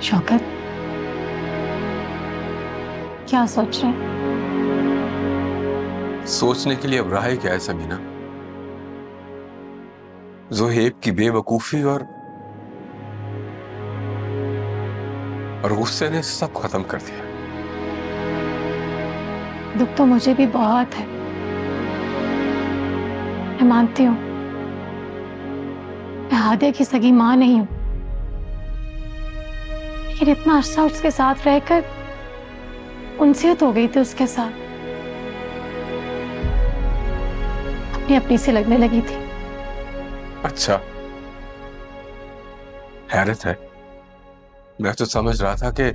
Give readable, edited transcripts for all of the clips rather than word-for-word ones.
शौकत, क्या सोच रहे हैं? सोचने के लिए अब रहा ही क्या है समीना। ज़ोहेब की बेवकूफी और गुस्से ने सब खत्म कर दिया। दुख तो मुझे भी बहुत है, मैं मानती हूँ। मैं हादिया की सगी मां नहीं हूं, लेकिन इतना अरसा उसके साथ रहकर उनसीयत हो गई थी उसके साथ, अपनी अपनी से लगने लगी थी। अच्छा, हैरत है। मैं तो समझ रहा था कि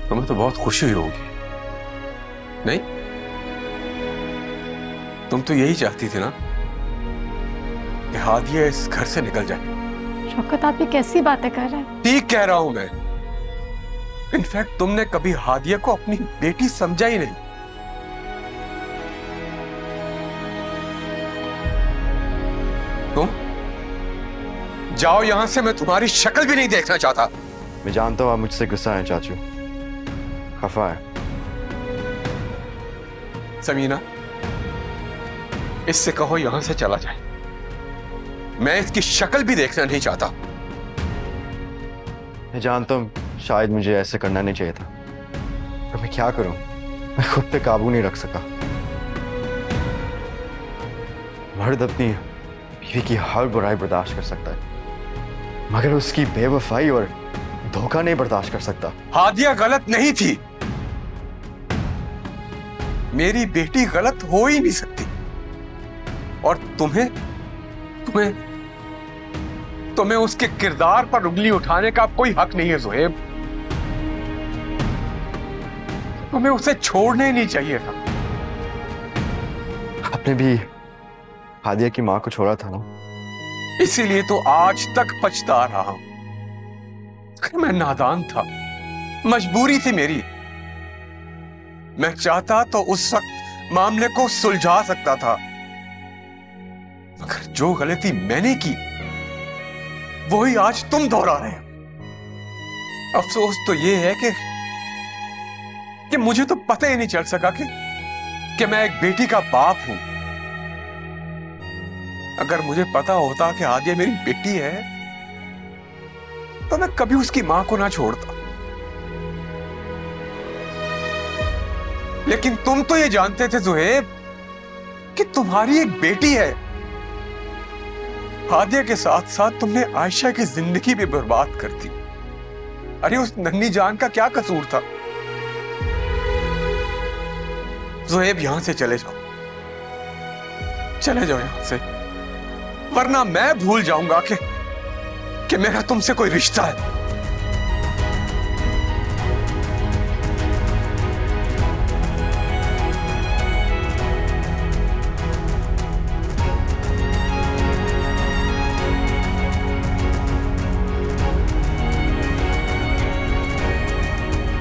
तुम्हें तो बहुत खुशी हुई होगी। नहीं, तुम तो यही चाहती थी ना कि हादिया इस घर से निकल जाए। शौकत, आप ये कैसी बातें कर रहे हैं? ठीक कह रहा हूं मैं। इनफैक्ट तुमने कभी हादिया को अपनी बेटी समझा ही नहीं। तुम जाओ यहां से, मैं तुम्हारी शक्ल भी नहीं देखना चाहता। मैं जानता हूं आप मुझसे गुस्सा है चाचू, खफा है। समीना, इससे कहो यहां से चला जाए। मैं इसकी शक्ल भी देखना नहीं चाहता। मैं जानता हूं शायद मुझे ऐसे करना नहीं चाहिए था, पर मैं क्या करूं, मैं खुद पे काबू नहीं रख सका। मर्द अपनी बीवी की हर बुराई बर्दाश्त कर सकता है, मगर उसकी बेवफाई और धोखा नहीं बर्दाश्त कर सकता। हादिया गलत नहीं थी, मेरी बेटी गलत हो ही नहीं सकती। और तुम्हें तुम्हें तुम्हें उसके किरदार पर उंगली उठाने का कोई हक नहीं है ज़ोहेब। तुम्हें उसे छोड़ना ही नहीं चाहिए था। आपने भी हादिया की मां को छोड़ा था ना, इसीलिए तो आज तक पछता रहा हूं। मैं नादान था, मजबूरी थी मेरी। मैं चाहता तो उस वक्त मामले को सुलझा सकता था, मगर जो गलती मैंने की वही आज तुम दोहरा रहे हो। अफसोस तो यह है कि मुझे तो पता ही नहीं चल सका कि मैं एक बेटी का बाप हूं। अगर मुझे पता होता कि हादिया मेरी बेटी है तो मैं कभी उसकी मां को ना छोड़ता। लेकिन तुम तो ये जानते थे ज़ोहेब कि तुम्हारी एक बेटी है। हादिया के साथ साथ तुमने आयशा की जिंदगी भी बर्बाद कर दी। अरे उस नन्ही जान का क्या कसूर था? ज़ोहेब यहां से चले जाओ, चले जाओ यहां से, वरना मैं भूल जाऊंगा कि मेरा तुमसे कोई रिश्ता है।